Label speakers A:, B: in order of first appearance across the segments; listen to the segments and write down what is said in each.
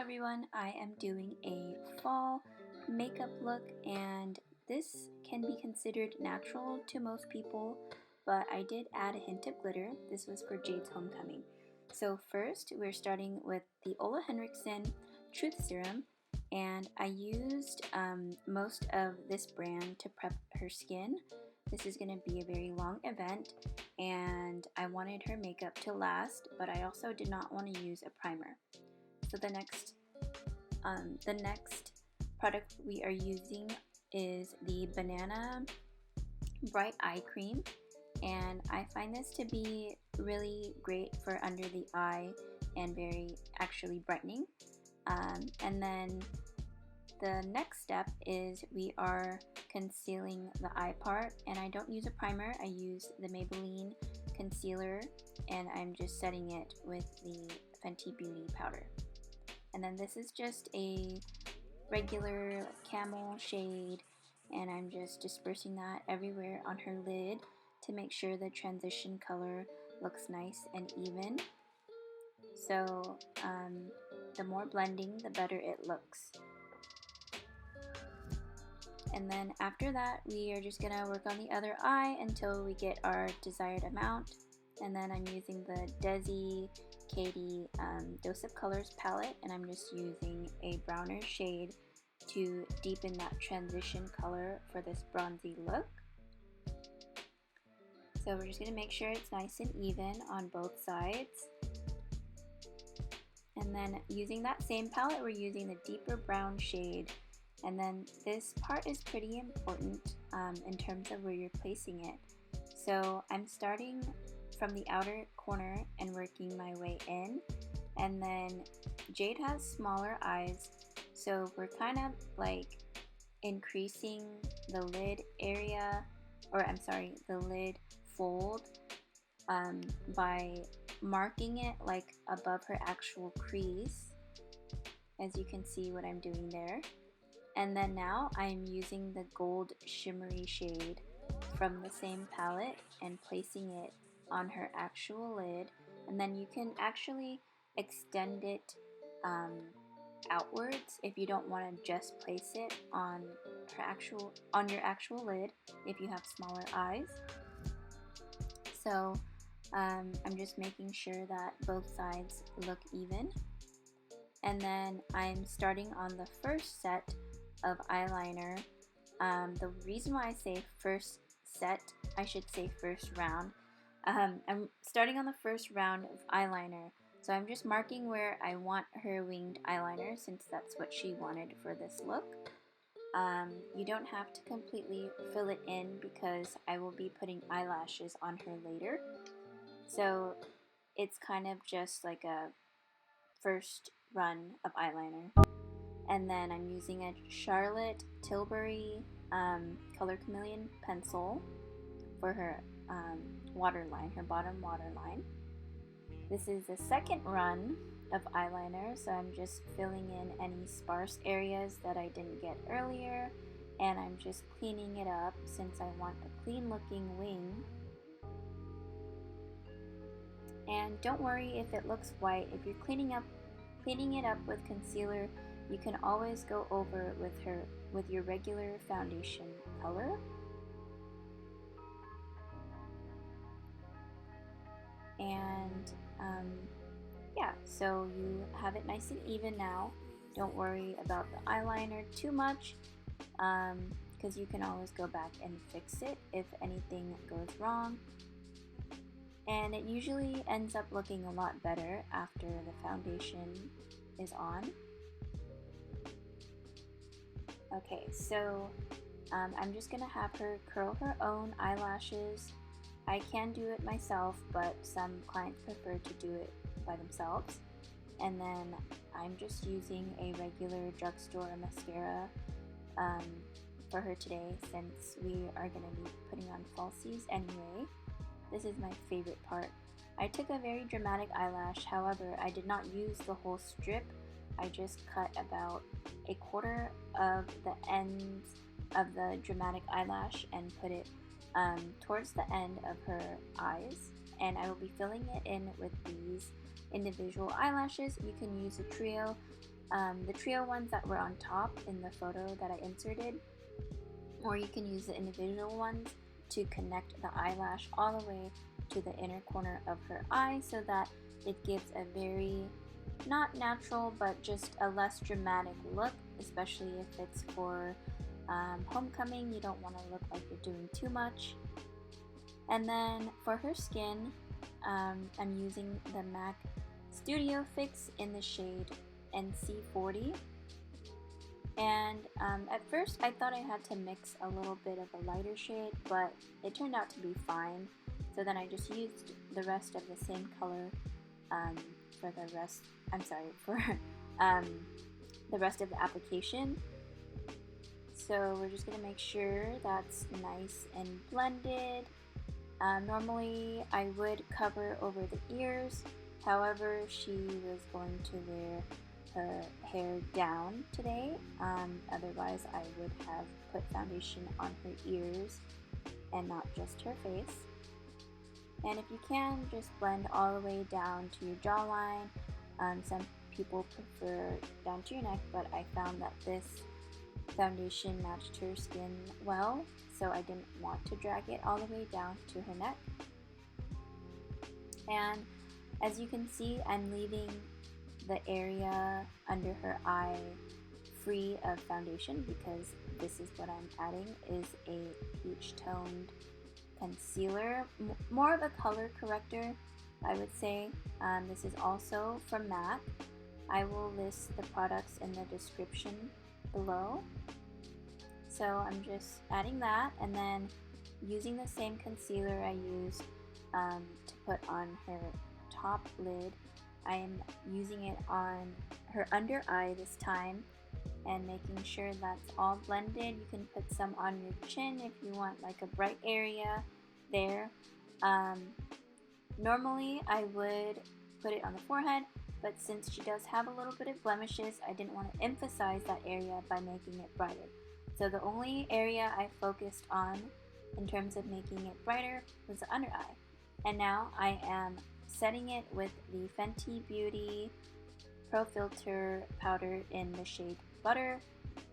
A: everyone, I am doing a fall makeup look, and this can be considered natural to most people, but I did add a hint of glitter. This was for Jade's homecoming. So first we're starting with the Ole Henriksen Truth Serum, and I used most of this brand to prep her skin. This is going to be a very long event, and I wanted her makeup to last, but I also did not want to use a primer. So the next product we are using is the Banana Bright Eye Cream, and I find this to be really great for under the eye and very actually brightening. And then the next step is we are concealing the eye part, and I don't use a primer. I use the Maybelline concealer, and I'm just setting it with the Fenty Beauty powder. And then this is just a regular camel shade, and I'm just dispersing that everywhere on her lid to make sure the transition color looks nice and even. So the more blending, the better it looks. And then after that, we are just gonna work on the other eye until we get our desired amount. And then I'm using the DESI KATY Dose of Colors palette, and I'm just using a browner shade to deepen that transition color for this bronzy look. So we're just going to make sure it's nice and even on both sides. And then using that same palette, we're using the deeper brown shade. And then this part is pretty important in terms of where you're placing it. So I'm starting from the outer corner and working my way in, and then Jade has smaller eyes, so we're kind of like increasing the lid area, or I'm sorry, the lid fold by marking it like above her actual crease, as you can see what I'm doing there. And then now I'm using the gold shimmery shade from the same palette and placing it on her actual lid, and then you can actually extend it outwards if you don't want to just place it on your actual lid if you have smaller eyes. So I'm just making sure that both sides look even, and then I'm starting on the first set of eyeliner. The reason why I say first set, I should say first round. I'm starting on the first round of eyeliner, so I'm just marking where I want her winged eyeliner, since that's what she wanted for this look. You don't have to completely fill it in because I will be putting eyelashes on her later, so it's kind of just like a first run of eyeliner. And then I'm using a Charlotte Tilbury Color Chameleon pencil for her waterline, her bottom waterline. This is the second run of eyeliner, so I'm just filling in any sparse areas that I didn't get earlier, and I'm just cleaning it up since I want a clean looking wing. And don't worry if it looks white. If you're cleaning it up with concealer, you can always go over it with your regular foundation color. And yeah, so you have it nice and even now. Don't worry about the eyeliner too much, because you can always go back and fix it if anything goes wrong. And it usually ends up looking a lot better after the foundation is on. Okay, so I'm just gonna have her curl her own eyelashes. I can do it myself, but some clients prefer to do it by themselves. And then I'm just using a regular drugstore mascara for her today, since we are going to be putting on falsies anyway. This is my favorite part. I took a very dramatic eyelash, however, I did not use the whole strip. I just cut about a quarter of the ends of the dramatic eyelash and put it towards the end of her eyes, and I will be filling it in with these individual eyelashes. You can use a trio. the trio ones that were on top in the photo that I inserted, or you can use the individual ones to connect the eyelash all the way to the inner corner of her eye so that it gives a very, not natural, but just a less dramatic look, especially if it's for homecoming. You don't want to look like you're doing too much. And then for her skin, I'm using the MAC Studio Fix in the shade NC40. And at first I thought I had to mix a little bit of a lighter shade, but it turned out to be fine. So then I just used the rest of the same color for the rest, for the rest of the application. So we're just going to make sure that's nice and blended. Normally I would cover over the ears, however she was going to wear her hair down today, otherwise I would have put foundation on her ears and not just her face. And if you can, just blend all the way down to your jawline. Some people prefer down to your neck, but I found that this foundation matched her skin well, so I didn't want to drag it all the way down to her neck. And as you can see, I'm leaving the area under her eye free of foundation because this is what I'm adding is a peach toned concealer, more of a color corrector, I would say. This is also from MAC. I will list the products in the description below. So I'm just adding that, and then using the same concealer I used to put on her top lid, I am using it on her under eye this time and making sure that's all blended. You can put some on your chin if you want like a bright area there. Normally I would put it on the forehead, but since she does have a little bit of blemishes, I didn't want to emphasize that area by making it brighter. So the only area I focused on in terms of making it brighter was the under eye. And now I am setting it with the Fenty Beauty Pro Filter powder in the shade Butter,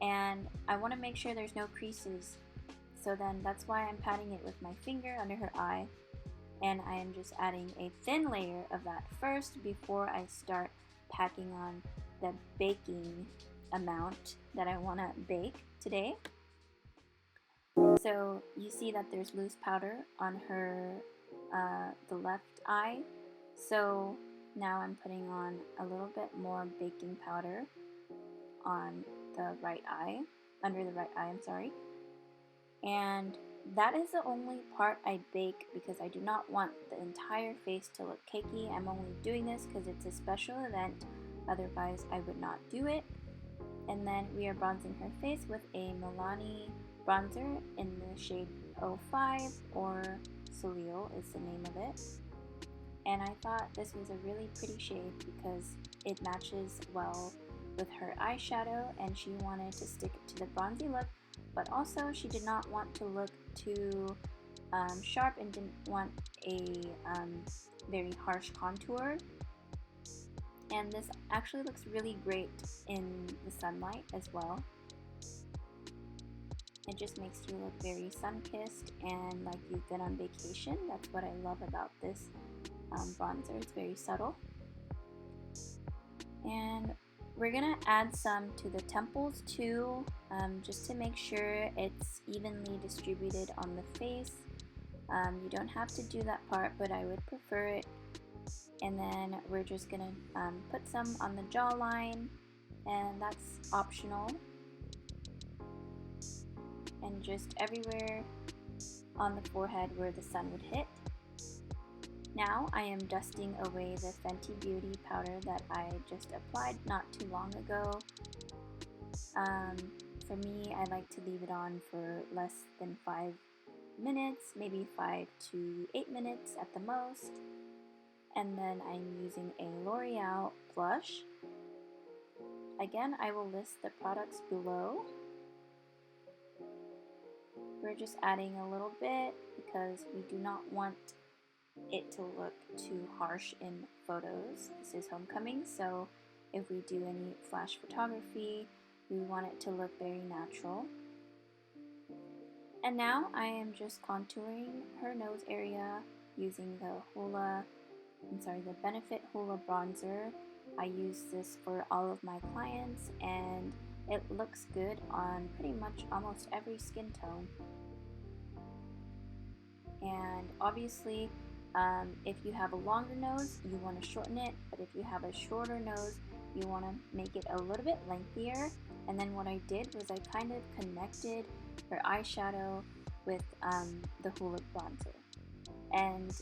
A: and I want to make sure there's no creases, so then that's why I'm patting it with my finger under her eye, and I am just adding a thin layer of that first before I start packing on the baking amount that I want to bake today. So you see that there's loose powder on her the left eye, so now I'm putting on a little bit more baking powder on the right eye, under the right eye, I'm sorry. And that is the only part I bake because I do not want the entire face to look cakey. I'm only doing this because it's a special event, otherwise I would not do it. And then we are bronzing her face with a MILANI bronzer in the shade 05, or Soleil is the name of it. And I thought this was a really pretty shade because it matches well with her eyeshadow, and she wanted to stick to the bronzy look, but also she did not want to look too sharp and didn't want a very harsh contour. And this actually looks really great in the sunlight as well. It just makes you look very sun-kissed and like you've been on vacation. That's what I love about this bronzer. It's very subtle. And we're gonna add some to the temples too, just to make sure it's evenly distributed on the face. You don't have to do that part, but I would prefer it. And then we're just gonna put some on the jawline, and that's optional. And just everywhere on the forehead where the sun would hit. Now I am dusting away the Fenty Beauty powder that I just applied not too long ago. For me, I like to leave it on for less than 5 minutes, maybe 5 to 8 minutes at the most. And then I'm using a L'Oreal blush. Again, I will list the products below. We're just adding a little bit because we do not want it to look too harsh in photos. This is homecoming, so if we do any flash photography, we want it to look very natural. And now I am just contouring her nose area using the Benefit Hoola bronzer. I use this for all of my clients and it looks good on pretty much almost every skin tone. And obviously, if you have a longer nose, you want to shorten it, but if you have a shorter nose, you want to make it a little bit lengthier. And then what I did was I kind of connected her eyeshadow with the Hoola bronzer. And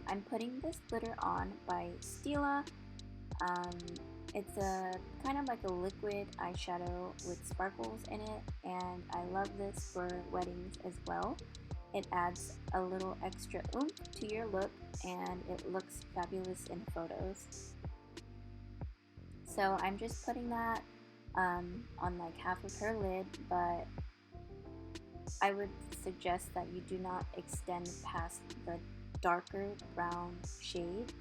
A: I'm putting this glitter on by STILA. It's a kind of like a liquid eyeshadow with sparkles in it, and I love this for weddings as well. It adds a little extra oomph to your look and it looks fabulous in photos. So I'm just putting that on like half of her lid, but I would suggest that you do not extend past the darker brown shade,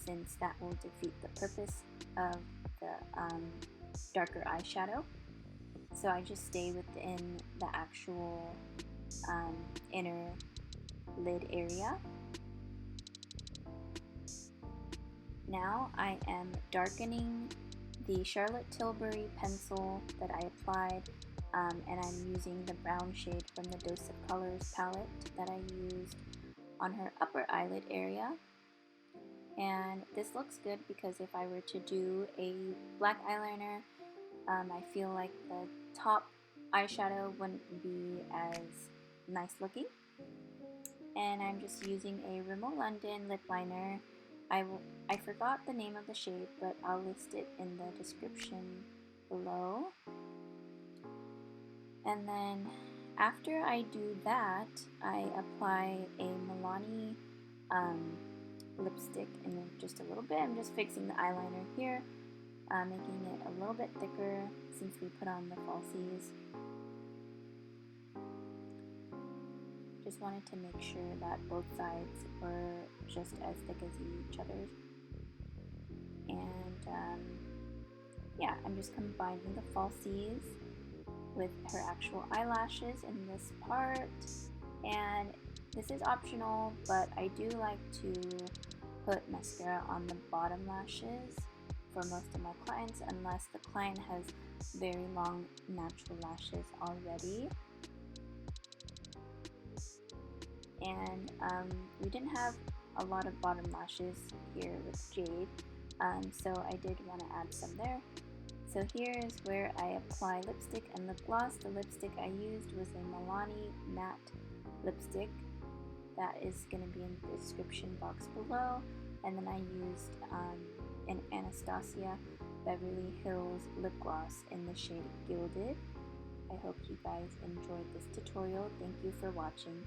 A: since that will defeat the purpose of the darker eyeshadow. So I just stay within the actual inner lid area. Now I am darkening the Charlotte Tilbury pencil that I applied, and I'm using the brown shade from the Dose of Colors palette that I used on her upper eyelid area. And this looks good because if I were to do a black eyeliner, I feel like the top eyeshadow wouldn't be as nice looking. And I'm just using a Rimmel London lip liner. I forgot the name of the shade, but I'll list it in the description below. And then after I do that, I apply a MILANI lipstick in just a little bit. I'm just fixing the eyeliner here, making it a little bit thicker since we put on the falsies. Just wanted to make sure that both sides were just as thick as each other's. And yeah, I'm just combining the falsies with her actual eyelashes in this part. And this is optional, but I do like to put mascara on the bottom lashes for most of my clients, unless the client has very long natural lashes already. And we didn't have a lot of bottom lashes here with Jade, so I did want to add some there. So here is where I apply lipstick and lip gloss. The lipstick I used was a MILANI matte lipstick. That is going to be in the description box below. And then I used an Anastasia Beverly Hills lip gloss in the shade Gilded. I hope you guys enjoyed this tutorial. Thank you for watching.